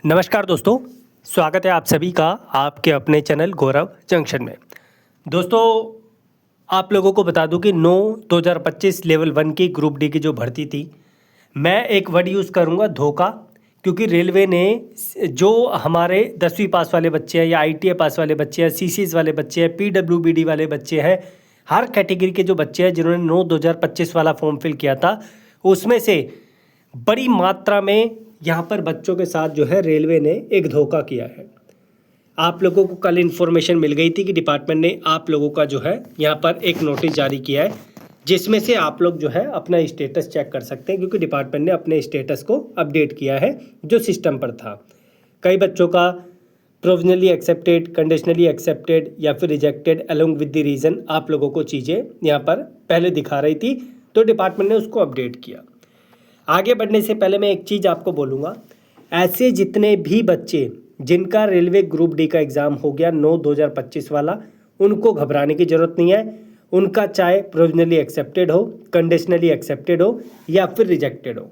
नमस्कार दोस्तों, स्वागत है आप सभी का आपके अपने चैनल गौरव जंक्शन में। दोस्तों, आप लोगों को बता दूं कि 9/2025 लेवल 1 की ग्रुप डी की जो भर्ती थी, मैं एक वर्ड यूज़ करूंगा धोखा, क्योंकि रेलवे ने जो हमारे 10वीं पास वाले बच्चे हैं या ITA पास वाले बच्चे हैं, CCS वाले बच्चे हैं, PWBD वाले बच्चे हैं, हर कैटेगरी के जो बच्चे हैं जिन्होंने 9/2025 वाला फॉर्म फिल किया था, उसमें से बड़ी मात्रा में यहाँ पर बच्चों के साथ जो है रेलवे ने एक धोखा किया है। आप लोगों को कल इन्फॉर्मेशन मिल गई थी कि डिपार्टमेंट ने आप लोगों का जो है यहाँ पर एक नोटिस जारी किया है, जिसमें से आप लोग जो है अपना स्टेटस चेक कर सकते हैं, क्योंकि डिपार्टमेंट ने अपने स्टेटस को अपडेट किया है जो सिस्टम पर था। कई बच्चों का प्रोविजनली एक्सेप्टेड, कंडीशनली एक्सेप्टेड या फिर rejected along with the reason आप लोगों को चीज़ें यहाँ पर पहले दिखा रही थी, तो डिपार्टमेंट ने उसको अपडेट किया। आगे बढ़ने से पहले मैं एक चीज़ आपको बोलूँगा, ऐसे जितने भी बच्चे जिनका रेलवे ग्रुप डी का एग्ज़ाम हो गया 9/2025 वाला, उनको घबराने की ज़रूरत नहीं है। उनका चाहे प्रोविजनली एक्सेप्टेड हो, कंडीशनली एक्सेप्टेड हो या फिर रिजेक्टेड हो,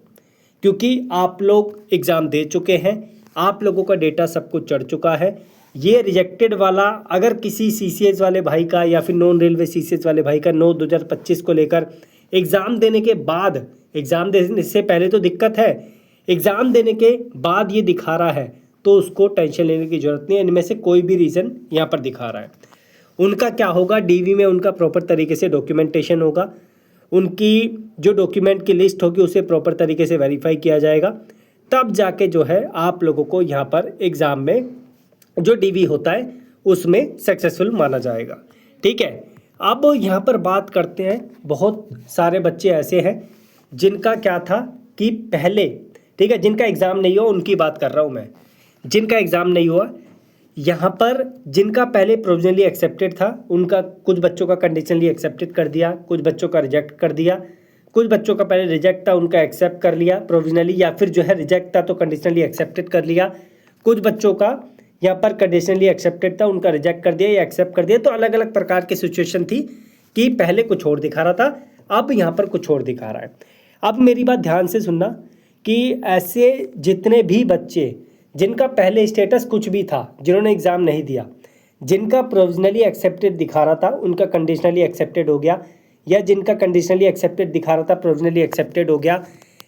क्योंकि आप लोग एग्ज़ाम दे चुके हैं, आप लोगों का डेटा सब कुछ चढ़ चुका है। ये रिजेक्टेड वाला अगर किसी CCS वाले भाई का या फिर नॉन रेलवे CCS वाले भाई का 9/2025 को लेकर एग्ज़ाम देने के बाद, एग्ज़ाम देने से पहले तो दिक्कत है, एग्ज़ाम देने के बाद ये दिखा रहा है तो उसको टेंशन लेने की ज़रूरत नहीं है। इनमें से कोई भी रीज़न यहाँ पर दिखा रहा है, उनका क्या होगा, DV में उनका प्रॉपर तरीके से डॉक्यूमेंटेशन होगा, उनकी जो डॉक्यूमेंट की लिस्ट होगी उसे प्रॉपर तरीके से वेरीफाई किया जाएगा, तब जाके जो है आप लोगों को यहाँ पर एग्ज़ाम में जो DV होता है उसमें सक्सेसफुल माना जाएगा। ठीक है, अब यहाँ पर बात करते हैं, बहुत सारे बच्चे ऐसे हैं जिनका क्या था कि पहले, ठीक है, जिनका एग्ज़ाम नहीं हुआ उनकी बात कर रहा हूँ मैं, जिनका एग्ज़ाम नहीं हुआ यहाँ पर, जिनका पहले प्रोविजनली एक्सेप्टेड था उनका कुछ बच्चों का कंडीशनली एक्सेप्टेड कर दिया, कुछ बच्चों का रिजेक्ट कर दिया, कुछ बच्चों का पहले रिजेक्ट था उनका एक्सेप्ट कर लिया प्रोविजनली, या फिर जो है रिजेक्ट था तो कंडीशनली एक्सेप्टेड कर लिया, कुछ बच्चों का यहाँ पर कंडीशनली एक्सेप्टेड था उनका रिजेक्ट कर दिया या एक्सेप्ट कर दिया। तो अलग अलग प्रकार की सिचुएशन थी कि पहले कुछ और दिखा रहा था, अब यहाँ पर कुछ और दिखा रहा है। अब मेरी बात ध्यान से सुनना कि ऐसे जितने भी बच्चे जिनका पहले स्टेटस कुछ भी था, जिन्होंने एग्ज़ाम नहीं दिया, जिनका प्रोविजनली एक्सेप्टेड दिखा रहा था उनका कंडीशनली एक्सेप्टेड हो गया, या जिनका कंडीशनली एक्सेप्टेड दिखा रहा था प्रोविजनली एक्सेप्टेड हो गया,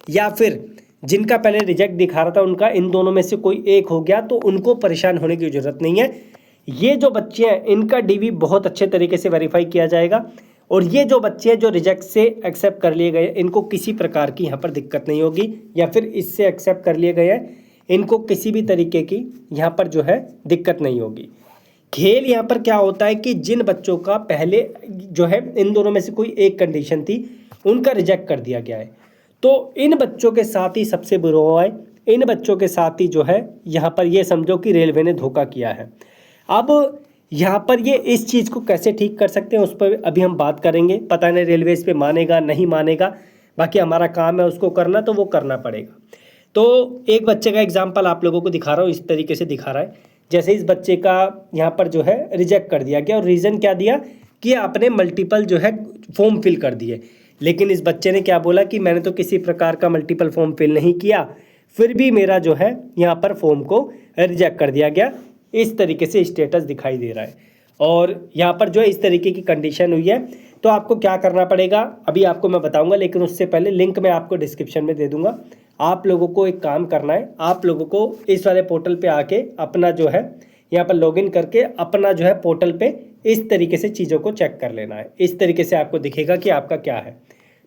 या फिर जिनका पहले रिजेक्ट दिखा रहा था उनका इन दोनों में से कोई एक हो गया, तो उनको परेशान होने की ज़रूरत नहीं है। ये जो बच्चे हैं इनका DV बहुत अच्छे तरीके से वेरीफाई किया जाएगा, और ये जो बच्चे हैं जो रिजेक्ट से एक्सेप्ट कर लिए गए इनको किसी प्रकार की यहाँ पर दिक्कत नहीं होगी, या फिर इससे एक्सेप्ट कर लिए गए हैं इनको किसी भी तरीके की यहाँ पर जो है दिक्कत नहीं होगी। खेल यहाँ पर क्या होता है कि जिन बच्चों का पहले जो है इन दोनों में से कोई एक कंडीशन थी उनका रिजेक्ट कर दिया गया है, तो इन बच्चों के साथ ही सबसे बुरा हुआ है, इन बच्चों के साथ ही जो है यहाँ पर ये समझो कि रेलवे ने धोखा किया है। अब यहाँ पर ये इस चीज़ को कैसे ठीक कर सकते हैं उस पर अभी हम बात करेंगे। पता नहीं रेलवे इस पर मानेगा नहीं मानेगा, बाकी हमारा काम है उसको करना, तो वो करना पड़ेगा। तो एक बच्चे का एग्जाम्पल आप लोगों को दिखा रहा हूँ, इस तरीके से दिखा रहा है जैसे इस बच्चे का यहाँ पर जो है रिजेक्ट कर दिया गया, और रीज़न क्या दिया कि आपने मल्टीपल जो है फॉर्म फिल कर दिए, लेकिन इस बच्चे ने क्या बोला कि मैंने तो किसी प्रकार का मल्टीपल फॉर्म फिल नहीं किया, फिर भी मेरा जो है यहाँ पर फॉर्म को रिजेक्ट कर दिया गया। इस तरीके से स्टेटस दिखाई दे रहा है, और यहाँ पर जो है इस तरीके की कंडीशन हुई है। तो आपको क्या करना पड़ेगा अभी आपको मैं बताऊंगा, लेकिन उससे पहले लिंक मैं आपको डिस्क्रिप्शन में दे दूंगा। आप लोगों को एक काम करना है, आप लोगों को इस वाले पोर्टल पे आके अपना जो है यहाँ पर लॉगिन करके अपना जो है पोर्टल पे इस तरीके से चीज़ों को चेक कर लेना है। इस तरीके से आपको दिखेगा कि आपका क्या है।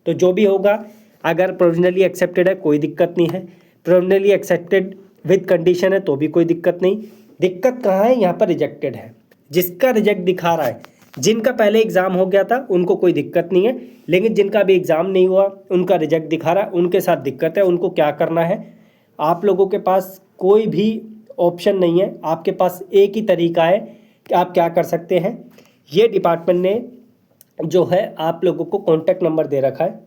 तो जो भी होगा, अगर प्रोविजनली एक्सेप्टेड है कोई दिक्कत नहीं है, प्रोविजनली एक्सेप्टेड विद कंडीशन है तो भी कोई दिक्कत नहीं। दिक्कत कहाँ है, यहाँ पर रिजेक्टेड है, जिसका रिजेक्ट दिखा रहा है, जिनका पहले एग्ज़ाम हो गया था उनको कोई दिक्कत नहीं है, लेकिन जिनका अभी एग्ज़ाम नहीं हुआ उनका रिजेक्ट दिखा रहा है, उनके साथ दिक्कत है। उनको क्या करना है, आप लोगों के पास कोई भी ऑप्शन नहीं है, आपके पास एक ही तरीका है कि आप क्या कर सकते हैं। ये डिपार्टमेंट ने जो है आप लोगों को कॉन्टैक्ट नंबर दे रखा है,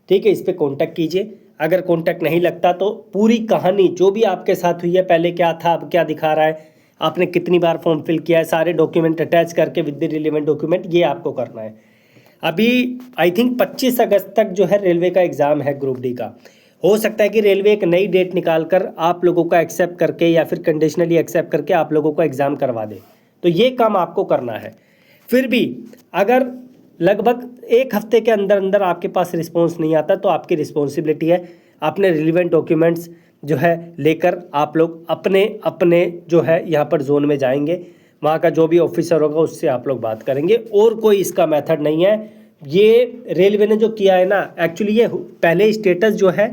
ठीक है, इस पर कॉन्टैक्ट कीजिए। अगर कॉन्टैक्ट नहीं लगता तो पूरी कहानी जो भी आपके साथ हुई है, पहले क्या था अब क्या दिखा रहा है, आपने कितनी बार फॉर्म फिल किया है, सारे डॉक्यूमेंट अटैच करके विद द रिलेवेंट डॉक्यूमेंट, ये आपको करना है। अभी आई थिंक 25 अगस्त तक जो है रेलवे का एग्ज़ाम है ग्रुप डी का, हो सकता है कि रेलवे एक नई डेट निकाल कर आप लोगों का एक्सेप्ट करके या फिर कंडीशनली एक्सेप्ट करके आप लोगों को एग्ज़ाम करवा दे। तो ये काम आपको करना है। फिर भी अगर लगभग एक हफ्ते के अंदर अंदर आपके पास रिस्पॉन्स नहीं आता तो आपकी रिस्पॉन्सिबिलिटी है अपने रिलीवेंट डॉक्यूमेंट्स जो है लेकर आप लोग अपने अपने जो है यहाँ पर जोन में जाएंगे, वहाँ का जो भी ऑफिसर होगा उससे आप लोग बात करेंगे। और कोई इसका मेथड नहीं है। ये रेलवे ने जो किया है ना, एक्चुअली ये पहले स्टेटस जो है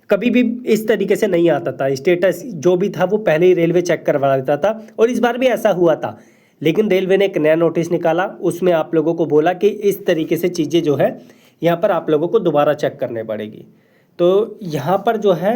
कभी भी इस तरीके से नहीं आता था। स्टेटस जो भी था वो पहले ही रेलवे चेक करवा देता था और इस बार भी ऐसा हुआ था। लेकिन रेलवे ने एक नया नोटिस निकाला, उसमें आप लोगों को बोला कि इस तरीके से चीज़ें जो है यहाँ पर आप लोगों को दोबारा चेक करने पड़ेगी। तो यहाँ पर जो है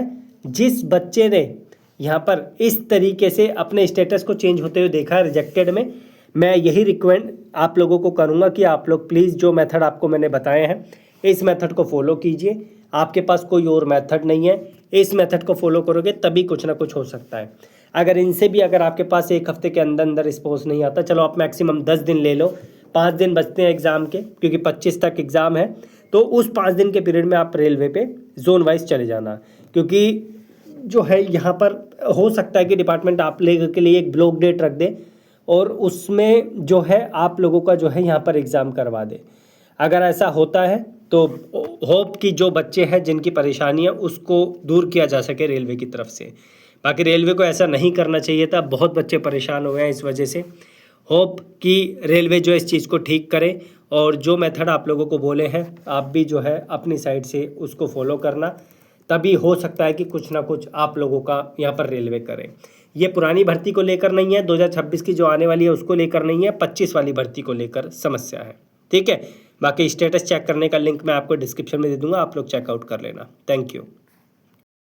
जिस बच्चे ने यहाँ पर इस तरीके से अपने स्टेटस को चेंज होते हुए देखा है रिजेक्टेड में, मैं यही रिकमेंड आप लोगों को करूँगा कि आप लोग प्लीज़ जो मेथड आपको मैंने बताए हैं इस मेथड को फॉलो कीजिए। आपके पास कोई और मेथड नहीं है, इस मेथड को फॉलो करोगे तभी कुछ ना कुछ हो सकता है। अगर इनसे भी अगर आपके पास एक हफ्ते के अंदर अंदर रिस्पॉन्स नहीं आता, चलो आप मैक्सिमम 10 दिन ले लो, 5 दिन बचते हैं एग्ज़ाम के क्योंकि 25 तक एग्ज़ाम है। तो उस 5 दिन के पीरियड में आप रेलवे पे जोन वाइज चले जाना, क्योंकि जो है यहाँ पर हो सकता है कि डिपार्टमेंट आप लोगों के लिए एक ब्लॉक डेट रख दे और उसमें जो है आप लोगों का जो है यहाँ पर एग्ज़ाम करवा दे। अगर ऐसा होता है तो होप कि जो बच्चे हैं जिनकी परेशानी है उसको दूर किया जा सके रेलवे की तरफ से। बाकी रेलवे को ऐसा नहीं करना चाहिए था, बहुत बच्चे परेशान हो गए हैं इस वजह से। होप कि रेलवे जो इस चीज़ को ठीक करे और जो मेथड आप लोगों को बोले हैं आप भी जो है अपनी साइड से उसको फॉलो करना, तभी हो सकता है कि कुछ ना कुछ आप लोगों का यहाँ पर रेलवे करें। ये पुरानी भर्ती को लेकर नहीं है, 2026 की जो आने वाली है उसको लेकर नहीं है, 25 वाली भर्ती को लेकर समस्या है। ठीक है, बाकी स्टेटस चेक करने का लिंक मैं आपको डिस्क्रिप्शन में दे दूंगा, आप लोग चेकआउट कर लेना। Thank you.